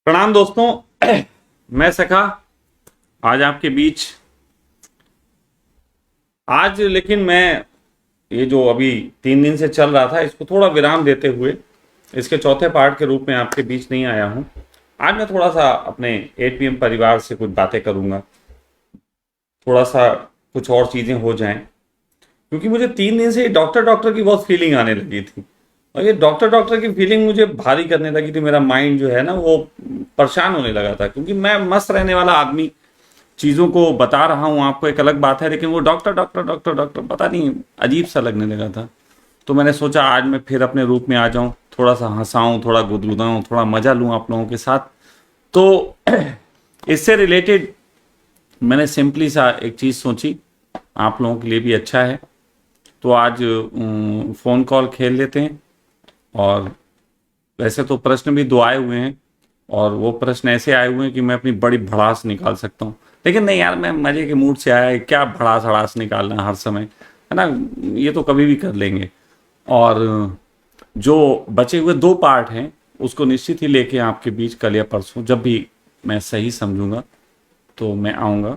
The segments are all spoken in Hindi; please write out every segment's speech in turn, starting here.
प्रणाम दोस्तों। मैं सखा आज आपके बीच। आज लेकिन मैं ये जो अभी 3 दिन से चल रहा था इसको थोड़ा विराम देते हुए इसके चौथे पार्ट के रूप में आपके बीच नहीं आया हूँ। आज मैं थोड़ा सा अपने 8 PM परिवार से कुछ बातें करूँगा, थोड़ा सा कुछ और चीज़ें हो जाएं, क्योंकि मुझे 3 दिन से डॉक्टर डॉक्टर की बहुत फीलिंग आने लगी थी। और ये डॉक्टर डॉक्टर की फीलिंग मुझे भारी करने लगी थी। मेरा माइंड जो है ना वो परेशान होने लगा था, क्योंकि मैं मस्त रहने वाला आदमी चीज़ों को बता रहा हूँ आपको, एक अलग बात है, लेकिन वो डॉक्टर डॉक्टर डॉक्टर डॉक्टर पता नहीं अजीब सा लगने लगा था। तो मैंने सोचा आज मैं फिर अपने रूप में आ जाऊं, थोड़ा सा हंसाऊं, थोड़ा गुदगुदाऊं, थोड़ा मजा लूं आप लोगों के साथ। तो इससे रिलेटेड मैंने सिंपली सा एक चीज़ सोची, आप लोगों के लिए भी अच्छा है। तो आज फ़ोन कॉल खेल लेते हैं। और वैसे तो प्रश्न भी दो आए हुए हैं, और वो प्रश्न ऐसे आए हुए हैं कि मैं अपनी बड़ी भड़ास निकाल सकता हूँ, लेकिन नहीं यार, मैं मजे के मूड से आया है, क्या भड़ास हड़ास निकालना हर समय, है ना। ये तो कभी भी कर लेंगे। और जो बचे हुए 2 पार्ट हैं उसको निश्चित ही लेके आपके बीच कल या परसों जब भी मैं सही समझूंगा तो मैं आऊँगा,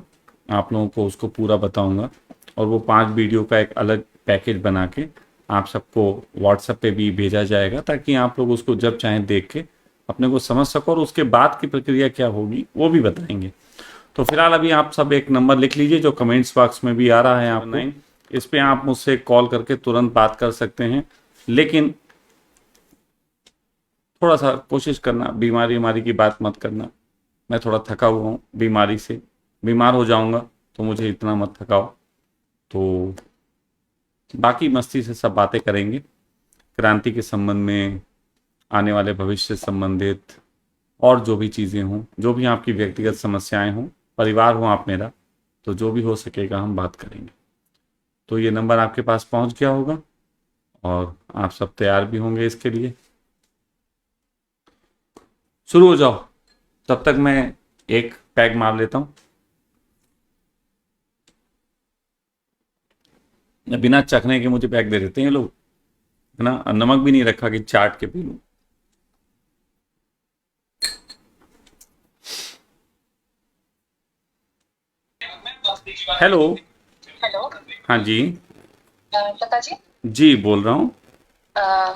आप लोगों को उसको पूरा बताऊंगा। और वो 5 वीडियो का एक अलग पैकेज बना के आप सबको व्हाट्सएप पे भी भेजा जाएगा, ताकि आप लोग उसको जब चाहें देख के अपने को समझ सको, और उसके बाद की प्रक्रिया क्या होगी वो भी बताएंगे। तो फिलहाल अभी आप सब एक नंबर लिख लीजिए जो कमेंट्स बॉक्स में भी आ रहा है आपको। इस पे आप मुझसे कॉल करके तुरंत बात कर सकते हैं, लेकिन थोड़ा सा कोशिश करना, बीमारी बीमारी की बात मत करना। मैं थोड़ा थका हुआ हूँ बीमारी से, बीमार हो जाऊंगा तो मुझे इतना मत थकाओ। तो बाकी मस्ती से सब बातें करेंगे, क्रांति के संबंध में, आने वाले भविष्य से संबंधित, और जो भी चीज़ें हों, जो भी आपकी व्यक्तिगत समस्याएं हों, परिवार हो आप मेरा, तो जो भी हो सकेगा हम बात करेंगे। तो ये नंबर आपके पास पहुंच गया होगा और आप सब तैयार भी होंगे इसके लिए। शुरू हो जाओ। तब तक मैं एक पैग मार लेता हूँ। बिना चखने के मुझे पैग दे देते हैं ये लोग, है ना। नमक भी नहीं रखा कि चाट के पी लूं। हेलो। हेलो। हाँ जी। लता जी। जी बोल रहा हूँ।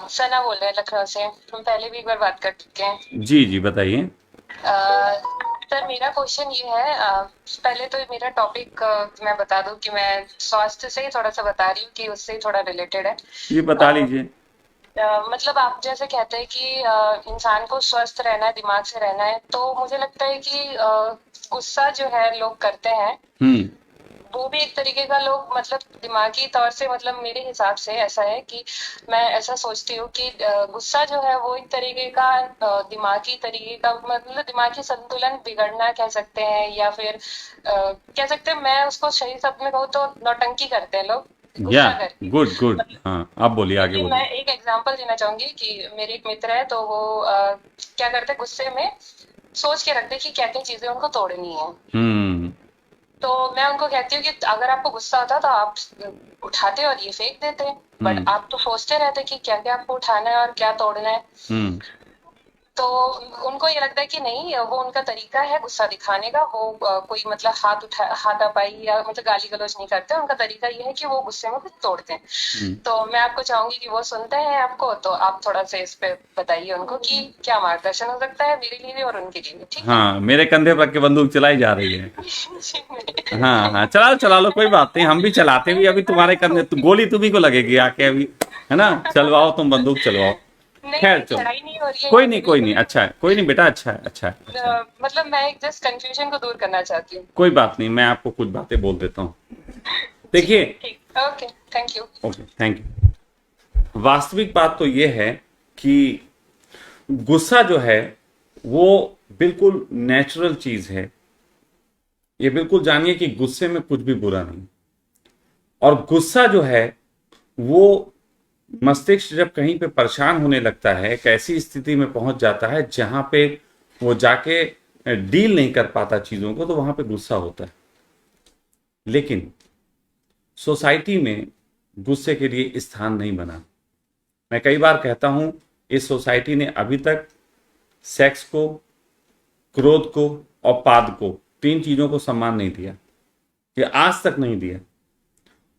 सना बोल रहे हैं लखनऊ से। हम पहले भी एक बार बात कर चुके हैं। जी जी बताइए। सर मेरा क्वेश्चन ये है, पहले तो मेरा टॉपिक मैं बता दूं कि मैं स्वास्थ्य से ही थोड़ा सा बता रही हूँ कि उससे ही थोड़ा रिलेटेड है। ये बता लीजिए। मतलब आप जैसे कहते हैं कि इंसान को स्वस्थ रहना है, दिमाग से रहना है, तो मुझे लगता है कि गुस्सा जो है लोग करते हैं, हम्म। वो भी एक तरीके का लोग मतलब दिमागी तौर से, मतलब मेरे हिसाब से ऐसा है कि मैं ऐसा सोचती हूँ कि गुस्सा जो है वो एक तरीके का दिमागी तरीके का, मतलब दिमागी संतुलन बिगड़ना कह सकते हैं, या फिर कह सकते हैं, मैं उसको सही शब्द में कहूँ तो नौटंकी करते हैं लोग या गुस्सा करके। गुड गुड, मतलब हाँ आप बोलिए, आगे क्योंकि मैं बोलिए। एक एग्जांपल देना चाहूंगी कि मेरे एक मित्र है, तो वो क्या करते हैं, गुस्से में सोच के रखते हैं कि क्या क्या चीजें उनको तोड़नी है। हम्म। तो मैं उनको कहती हूँ कि अगर आपको गुस्सा आता तो आप उठाते और ये फेंक देते, बट हम्म। आप तो सोचते रहते कि क्या क्या आपको उठाना है और क्या तोड़ना है। हम्म। तो उनको ये लगता है कि नहीं, वो उनका तरीका है गुस्सा दिखाने का, वो कोई मतलब हाथापाई या मतलब गाली गलौज नहीं करते, उनका तरीका ये है कि वो गुस्से में कुछ तोड़ते हैं। हम्म। तो मैं आपको चाहूंगी कि वो सुनते हैं आपको, तो आप थोड़ा सा इस पे बताइए उनको कि क्या मार्गदर्शन हो सकता है मेरे लिए भी और उनके लिए भी, ठीक है। हाँ, मेरे कंधे पर के बंदूक चलाई जा रही है। हाँ हाँ, चला लो चला लो, कोई बात नहीं, हम भी चलाते भी, अभी तुम्हारे कंधे तो गोली तुम्ही को लगेगी आके अभी, है ना। चलवाओ, तुम बंदूक चलवाओ। नहीं खैर नहीं, चलो, चढ़ाई नहीं हो रही है कोई यहाँ नहीं पे कोई बिल्कुल नहीं, भी। अच्छा है, कोई नहीं बेटा, अच्छा है अच्छा है अच्छा है। मतलब मैं एक जस्ट कंफ्यूजन को दूर करना चाहती हूँ। कोई बात नहीं, मैं आपको कुछ बातें बोल देता हूँ। जी देखिए। ठीक, okay, thank you. Okay, thank you. वास्तविक बात तो ये है कि गुस्सा जो है वो बिल्कुल नेचुरल चीज है। ये बिल्कुल जानिए कि गुस्से में कुछ भी बुरा नहीं। और गुस्सा जो है वो मस्तिष्क जब कहीं पे परेशान होने लगता है, एक ऐसी स्थिति में पहुंच जाता है जहां पे वो जाके डील नहीं कर पाता चीजों को, तो वहां पे गुस्सा होता है। लेकिन सोसाइटी में गुस्से के लिए स्थान नहीं बना। मैं कई बार कहता हूं, इस सोसाइटी ने अभी तक सेक्स को, क्रोध को और पाद को, तीन चीजों को सम्मान नहीं दिया, ये आज तक नहीं दिया।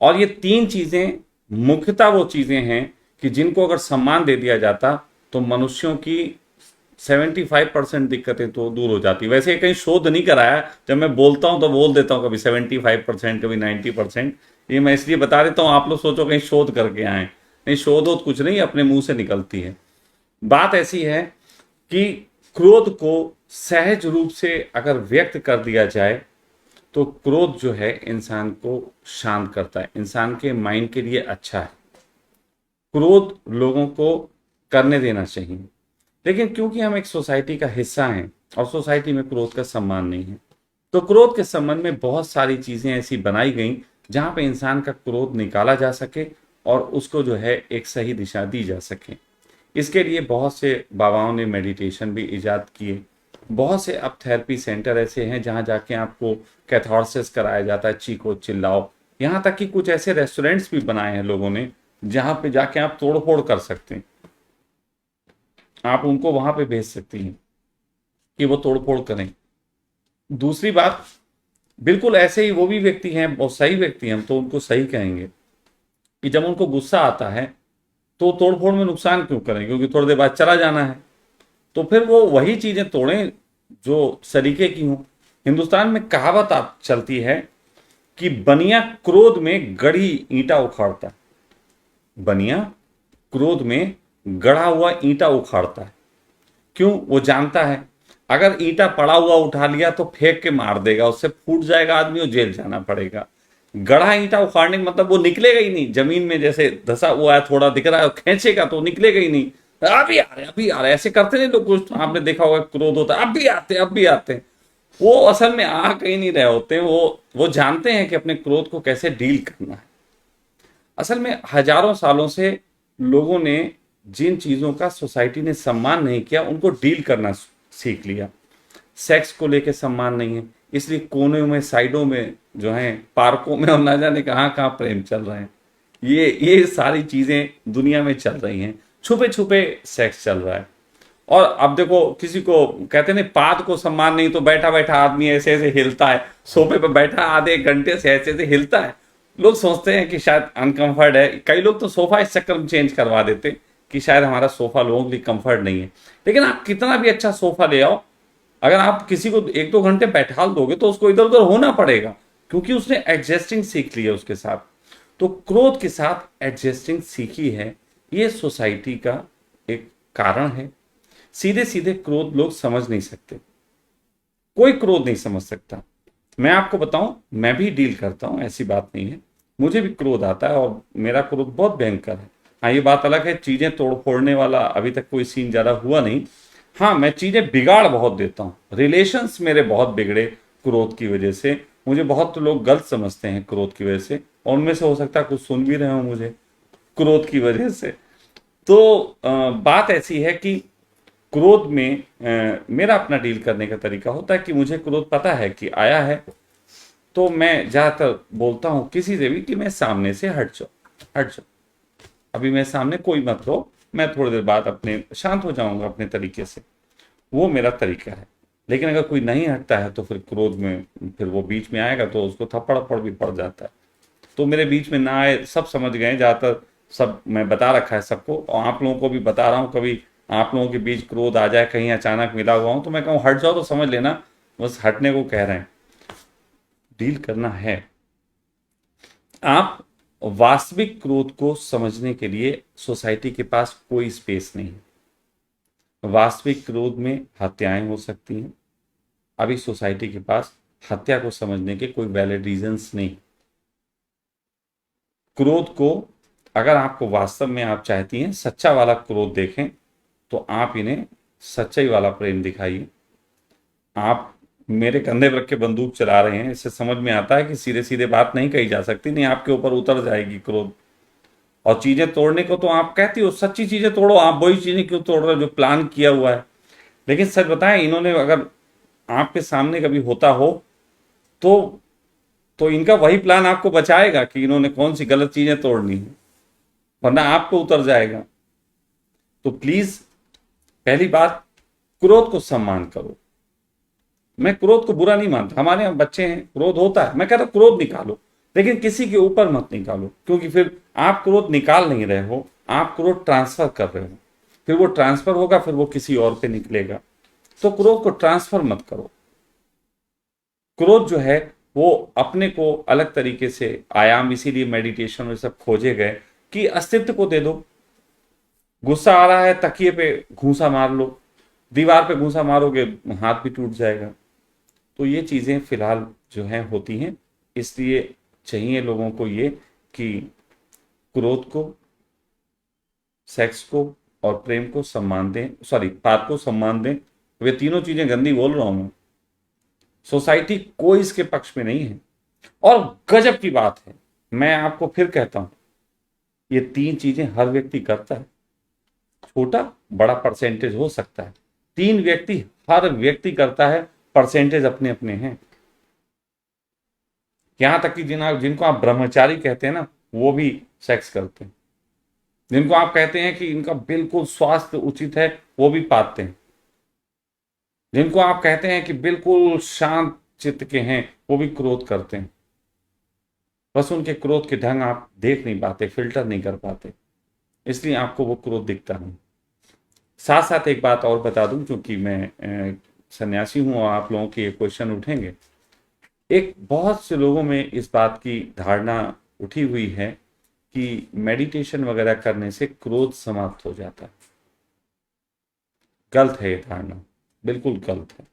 और ये तीन चीजें मुख्यतः वो चीजें हैं कि जिनको अगर सम्मान दे दिया जाता तो मनुष्यों की 75% दिक्कतें तो दूर हो जाती। वैसे ये कहीं शोध नहीं कराया, जब मैं बोलता हूं तो बोल देता हूं कभी 75%, कभी 90%। ये मैं इसलिए बता देता हूं, आप लोग सोचो कहीं शोध करके आए, नहीं, शोध हो कुछ नहीं, अपने मुंह से निकलती है। बात ऐसी है कि क्रोध को सहज रूप से अगर व्यक्त कर दिया जाए तो क्रोध जो है इंसान को शांत करता है, इंसान के माइंड के लिए अच्छा है। क्रोध लोगों को करने देना चाहिए, लेकिन क्योंकि हम एक सोसाइटी का हिस्सा हैं और सोसाइटी में क्रोध का सम्मान नहीं है, तो क्रोध के संबंध में बहुत सारी चीजें ऐसी बनाई गई जहां पे इंसान का क्रोध निकाला जा सके और उसको जो है एक सही दिशा दी जा सके। इसके लिए बहुत से बाबाओं ने मेडिटेशन भी इजाद किए, बहुत से अब थेरेपी सेंटर ऐसे हैं जहां जाके आपको कैथारसिस कराया जाता है, चीखो चिल्लाओ। यहाँ तक कि कुछ ऐसे रेस्टोरेंट्स भी बनाए हैं लोगों ने जहां पे जाके आप तोड़फोड़ कर सकते हैं, आप उनको वहां पे भेज सकती हैं कि वो तोड़फोड़ करें। दूसरी बात, बिल्कुल ऐसे ही वो भी व्यक्ति हैं, बहुत सही व्यक्ति हैं, हम तो उनको सही कहेंगे कि जब उनको गुस्सा आता है तो तोड़फोड़ में नुकसान क्यों करें, क्योंकि थोड़ी देर बाद चला जाना है, तो फिर वो वही चीजें तोड़ें जो सलीके की हों। हिंदुस्तान में कहावत आप चलती है कि बनिया क्रोध में गढ़ी ईंटा उखाड़ता है, बनिया क्रोध में गढ़ा हुआ ईंटा उखाड़ता है। क्यों? वो जानता है अगर ईंटा पड़ा हुआ उठा लिया तो फेंक के मार देगा, उससे फूट जाएगा आदमी और जेल जाना पड़ेगा। गढ़ा ईंटा उखाड़ने का मतलब वो निकलेगा ही नहीं, जमीन में जैसे धसा हुआ है थोड़ा दिख रहा है, खींचेगा तो निकलेगा ही नहीं। अभी आ रहे, अभी आ रहे, ऐसे करते नहीं लोग, कुछ आपने देखा होगा, क्रोध होता है अभी आते, अभी आते। वो असल में आ कहीं नहीं रहे होते, वो जानते हैं कि अपने क्रोध को कैसे डील करना है। असल में हजारों सालों से लोगों ने जिन चीजों का सोसाइटी ने सम्मान नहीं किया उनको डील करना सीख लिया। सेक्स को लेके सम्मान नहीं है, इसलिए कोने में, साइडों में जो है, पार्कों में, और ना जाने कहाँ कहाँ प्रेम चल रहे हैं। ये सारी चीजें दुनिया में चल रही हैं, छुपे छुपे सेक्स चल रहा है। और अब देखो, किसी को कहते नहीं पाद को सम्मान नहीं, तो बैठा बैठा आदमी ऐसे ऐसे हिलता है, सोफे पे बैठा आधे घंटे से ऐसे ऐसे हिलता है। लोग सोचते हैं कि शायद अनकंफर्ट है, कई लोग तो सोफा इस चक्कर में चेंज करवा देते कि शायद हमारा सोफा लोगों के लिए कंफर्ट नहीं है। लेकिन आप कितना भी अच्छा सोफा ले आओ, अगर आप किसी को 1-2 घंटे बैठा दोगे तो उसको इधर उधर होना पड़ेगा, क्योंकि उसने एडजस्टिंग सीख ली है उसके साथ। तो क्रोध के साथ एडजस्टिंग सीखी है, ये सोसाइटी का एक कारण है। सीधे सीधे क्रोध लोग समझ नहीं सकते, कोई क्रोध नहीं समझ सकता। मैं आपको बताऊं, मैं भी डील करता हूं, ऐसी बात नहीं है, मुझे भी क्रोध आता है और मेरा क्रोध बहुत भयंकर है। हाँ, ये बात अलग है, चीजें तोड़ फोड़ने वाला अभी तक कोई सीन ज्यादा हुआ नहीं। हाँ, मैं चीजें बिगाड़ बहुत देता हूँ, रिलेशंस मेरे बहुत बिगड़े क्रोध की वजह से। मुझे बहुत लोग गलत समझते हैं क्रोध की वजह से, और उनमें से हो सकता है कुछ सुन भी रहे हो मुझे क्रोध की वजह से। तो बात ऐसी है कि क्रोध में मेरा अपना डील करने का तरीका होता है कि मुझे क्रोध पता है कि आया है, तो मैं ज्यादातर बोलता हूं किसी से भी कि मैं सामने से हट जाओ, हट जाओ, अभी मैं सामने कोई मत रहो, मैं थोड़ी देर बाद अपने शांत हो जाऊंगा अपने तरीके से। वो मेरा तरीका है। लेकिन अगर कोई नहीं हटता है तो फिर क्रोध में फिर वो बीच में आएगा तो उसको थप्पड़ भी पड़ जाता है। तो मेरे बीच में ना आए, सब समझ गए, ज्यादातर सब मैं बता रखा है सबको, और आप लोगों को भी बता रहा हूँ। कभी आप लोगों के बीच क्रोध आ जाए, कहीं अचानक मिला हुआ हूं, तो मैं कहूँ हट जाओ तो समझ लेना बस हटने को कह रहे हैं। डील करना है। आप वास्तविक क्रोध को समझने के लिए सोसाइटी के पास कोई स्पेस नहीं है। वास्तविक क्रोध में हत्याएं हो सकती हैं, अभी सोसाइटी के पास हत्या को समझने के कोई वैलिड रीजंस नहीं। क्रोध को अगर आपको वास्तव में आप चाहती हैं सच्चा वाला क्रोध देखें, तो आप इन्हें सच्चाई वाला प्रेम दिखाइए। आप मेरे कंधे पर रख के बंदूक चला रहे हैं, इससे समझ में आता है कि सीधे सीधे बात नहीं कही जा सकती, नहीं आपके ऊपर उतर जाएगी क्रोध। और चीजें तोड़ने को तो आप कहती हो सच्ची चीजें तोड़ो, आप वही चीजें क्यों तोड़ रहे हो जो प्लान किया हुआ है। लेकिन सच बताएं, इन्होंने अगर आपके सामने कभी होता हो तो इनका वही प्लान आपको बचाएगा कि इन्होंने कौन सी गलत चीजें तोड़नी है, वरना आपको उतर जाएगा। तो प्लीज, पहली बात, क्रोध को सम्मान करो। मैं क्रोध को बुरा नहीं मानता, हमारे यहाँ बच्चे हैं, क्रोध होता है, मैं कहता हूं क्रोध निकालो, लेकिन किसी के ऊपर मत निकालो, क्योंकि फिर आप क्रोध निकाल नहीं रहे हो, आप क्रोध ट्रांसफर कर रहे हो, फिर वो ट्रांसफर होगा, फिर वो किसी और पे निकलेगा। तो क्रोध को ट्रांसफर मत करो। क्रोध जो है वो अपने को अलग तरीके से आयाम, इसीलिए मेडिटेशन और सब खोजे गए कि अस्तित्व को दे दो। गुस्सा आ रहा है, तकिए पे घूंसा मार लो, दीवार पे घूंसा मारोगे हाथ भी टूट जाएगा। तो ये चीजें फिलहाल जो हैं होती हैं, इसलिए चाहिए लोगों को ये कि क्रोध को, सेक्स को और प्रेम को सम्मान दें, सॉरी पाप को सम्मान दें। वे तीनों चीजें गंदी बोल रहा हूं मैं, सोसाइटी कोई इसके पक्ष में नहीं है। और गजब की बात है, मैं आपको फिर कहता हूं, ये तीन चीजें हर व्यक्ति करता है, छोटा बड़ा परसेंटेज हो सकता है, तीन व्यक्ति हर व्यक्ति करता है, परसेंटेज अपने अपने हैं। यहां तक कि जिनको आप ब्रह्मचारी कहते हैं ना, वो भी सेक्स करते हैं। जिनको आप कहते हैं कि इनका बिल्कुल स्वास्थ्य उचित है, वो भी पाते हैं। जिनको आप कहते हैं कि बिल्कुल शांत चित्त के हैं, वो भी क्रोध करते हैं। बस उनके क्रोध के ढंग आप देख नहीं पाते, फिल्टर नहीं कर पाते, इसलिए आपको वो क्रोध दिखता नहीं। साथ साथ एक बात और बता दूं, क्योंकि मैं सन्यासी हूं और आप लोगों के ये क्वेश्चन उठेंगे। एक बहुत से लोगों में इस बात की धारणा उठी हुई है कि मेडिटेशन वगैरह करने से क्रोध समाप्त हो जाता है। गलत है ये धारणा, बिल्कुल गलत है।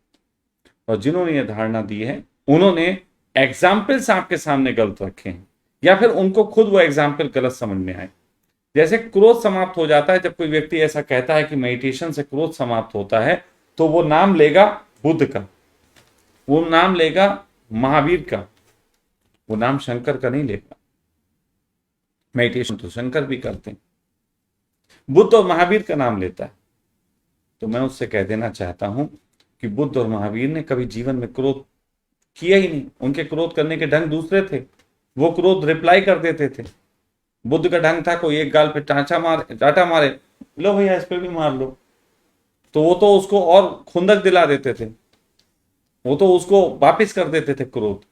और जिन्होंने ये धारणा दी है, उन्होंने एग्जाम्पल्स आपके सामने गलत रखे हैं, या फिर उनको खुद वो एग्जाम्पल गलत समझ में आए। जैसे क्रोध समाप्त हो जाता है, जब कोई व्यक्ति ऐसा कहता है कि मेडिटेशन से क्रोध समाप्त होता है, तो वो नाम लेगा बुद्ध का, वो नाम लेगा महावीर का, वो नाम शंकर का नहीं लेगा। मेडिटेशन तो शंकर भी करते हैं, बुद्ध और महावीर का नाम लेता है। तो मैं उससे कह देना चाहता हूं कि बुद्ध और महावीर ने कभी जीवन में क्रोध किया ही नहीं। उनके क्रोध करने के ढंग दूसरे थे, वो क्रोध रिप्लाई कर देते थे। बुद्ध का ढंग था, कोई एक गाल पे टाटा मारे, लो भैया इस पे भी मार लो, तो वो तो उसको और खुंदक दिला देते थे, वो तो उसको वापिस कर देते थे क्रोध।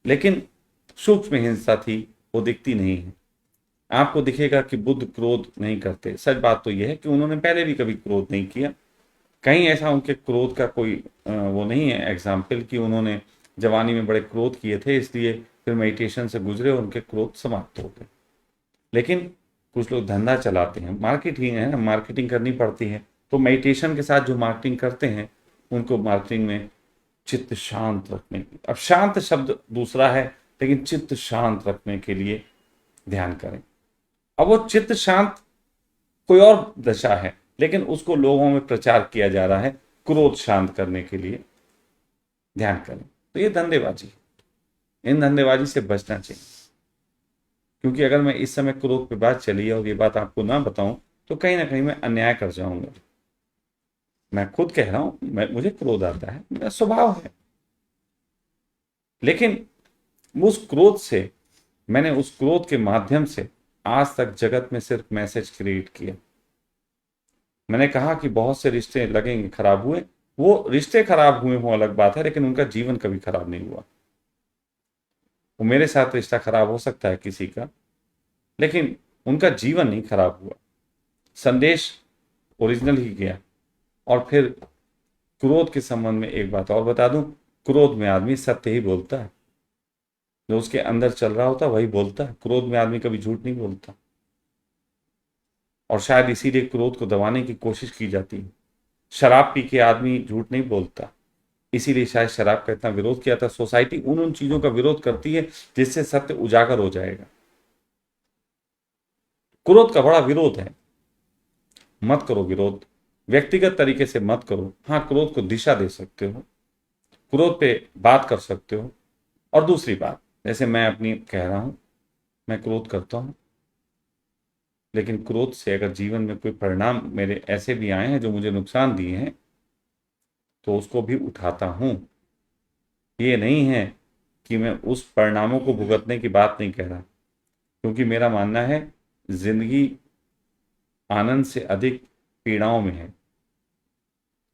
लेकिन सूक्ष्म हिंसा थी, वो दिखती नहीं है। आपको दिखेगा कि बुद्ध क्रोध नहीं करते। सच बात तो यह है कि उन्होंने पहले भी कभी क्रोध नहीं किया। कहीं ऐसा उनके क्रोध का कोई वो नहीं है एग्जाम्पल कि उन्होंने जवानी में बड़े क्रोध किए थे, इसलिए फिर मेडिटेशन से गुजरे और उनके क्रोध समाप्त हो गए। लेकिन कुछ लोग धंधा चलाते हैं, मार्केटिंग है ना, मार्केटिंग करनी पड़ती है, तो मेडिटेशन के साथ जो मार्केटिंग करते हैं, उनको मार्केटिंग में चित्त शांत रखने की, अब शांत शब्द दूसरा है, लेकिन चित्त शांत रखने के लिए ध्यान करें। अब वो चित्त शांत कोई और दशा है, लेकिन उसको लोगों में प्रचार किया जा रहा है क्रोध शांत करने के लिए। ध्यान करें। तो ये धंधेबाजी, इन धंधेबाजी से बचना चाहिए। क्योंकि अगर मैं इस समय क्रोध पे बात चली है और ये बात आपको ना बताऊं, तो कहीं ना कहीं मैं अन्याय कर जाऊंगा। मैं खुद कह रहा हूं, मुझे क्रोध आता है, मेरा स्वभाव है, लेकिन उस क्रोध से, मैंने उस क्रोध के माध्यम से आज तक जगत में सिर्फ मैसेज क्रिएट किया। मैंने कहा कि बहुत से रिश्ते लगेंगे खराब हुए, वो रिश्ते खराब हुए हों अलग बात है, लेकिन उनका जीवन कभी खराब नहीं हुआ। वो मेरे साथ रिश्ता खराब हो सकता है किसी का, लेकिन उनका जीवन नहीं खराब हुआ, संदेश ओरिजिनल ही गया। और फिर क्रोध के संबंध में एक बात और बता दूं, क्रोध में आदमी सत्य ही बोलता है, जो उसके अंदर चल रहा होता वही बोलता है। क्रोध में आदमी कभी झूठ नहीं बोलता, और शायद इसीलिए क्रोध को दबाने की कोशिश की जाती है। शराब पी के आदमी झूठ नहीं बोलता, इसीलिए शायद शराब का इतना विरोध किया था। सोसाइटी उन उन चीजों का विरोध करती है जिससे सत्य उजागर हो जाएगा। क्रोध का बड़ा विरोध है, मत करो विरोध, व्यक्तिगत तरीके से मत करो। हाँ, क्रोध को दिशा दे सकते हो, क्रोध पे बात कर सकते हो। और दूसरी बात, जैसे मैं अपनी कह रहा हूं, मैं क्रोध करता हूं, लेकिन क्रोध से अगर जीवन में कोई परिणाम मेरे ऐसे भी आए हैं जो मुझे नुकसान दिए हैं, तो उसको भी उठाता हूं। ये नहीं है कि मैं उस परिणामों को भुगतने की बात नहीं कह रहा, क्योंकि मेरा मानना है जिंदगी आनंद से अधिक पीड़ाओं में है।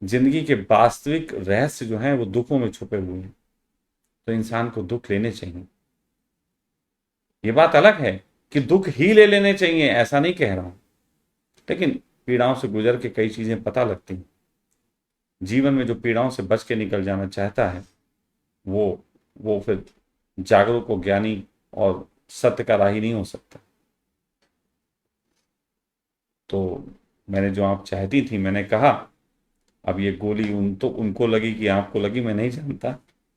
जिंदगी के वास्तविक रहस्य जो हैं वो दुखों में छुपे हुए हैं, तो इंसान को दुख लेने चाहिए। ये बात अलग है कि दुख ही ले लेने चाहिए, ऐसा नहीं कह रहा हूं, लेकिन पीड़ाओं से गुजर के कई चीजें पता लगती हैं। जीवन में जो पीड़ाओं से बच के निकल जाना चाहता है वो फिर जागरूक और ज्ञानी और सत्य का राही नहीं हो सकता। तो मैंने जो आप चाहती थी मैंने कहा, अब ये गोली उनको लगी कि आपको लगी मैं नहीं जानता,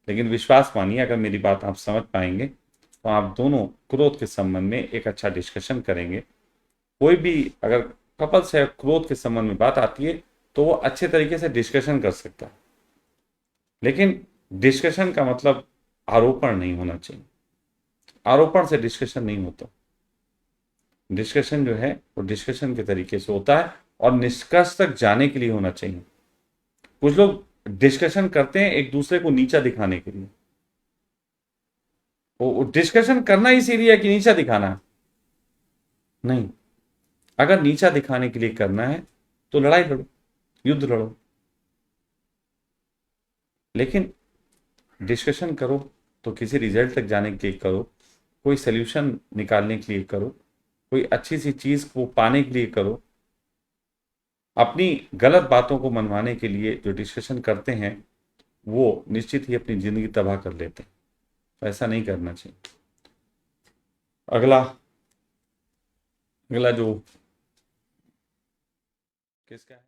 लेकिन विश्वास मानिए अगर मेरी बात आप समझ पाएंगे तो आप दोनों क्रोध के संबंध में एक अच्छा डिस्कशन करेंगे। कोई भी अगर कपल से क्रोध के संबंध में बात आती है तो वो अच्छे तरीके से डिस्कशन कर सकता है, लेकिन डिस्कशन का मतलब आरोपण नहीं होना चाहिए। आरोपण से डिस्कशन नहीं होता। डिस्कशन जो है वो डिस्कशन के तरीके से होता है और निष्कर्ष तक जाने के लिए होना चाहिए। कुछ लोग डिस्कशन करते हैं एक दूसरे को नीचा दिखाने के लिए। वो डिस्कशन करना इसीलिए है कि नीचा दिखाना है? नहीं, अगर नीचा दिखाने के लिए करना है तो लड़ाई लड़ो, युद्ध लड़ो, लेकिन डिस्कशन करो तो किसी रिजल्ट तक जाने के लिए करो, कोई सोल्यूशन निकालने के लिए करो, कोई अच्छी सी चीज को पाने के लिए करो। अपनी गलत बातों को मनवाने के लिए जो डिस्कशन करते हैं वो निश्चित ही अपनी जिंदगी तबाह कर लेते हैं। तो ऐसा नहीं करना चाहिए। अगला अगला जो किसका है?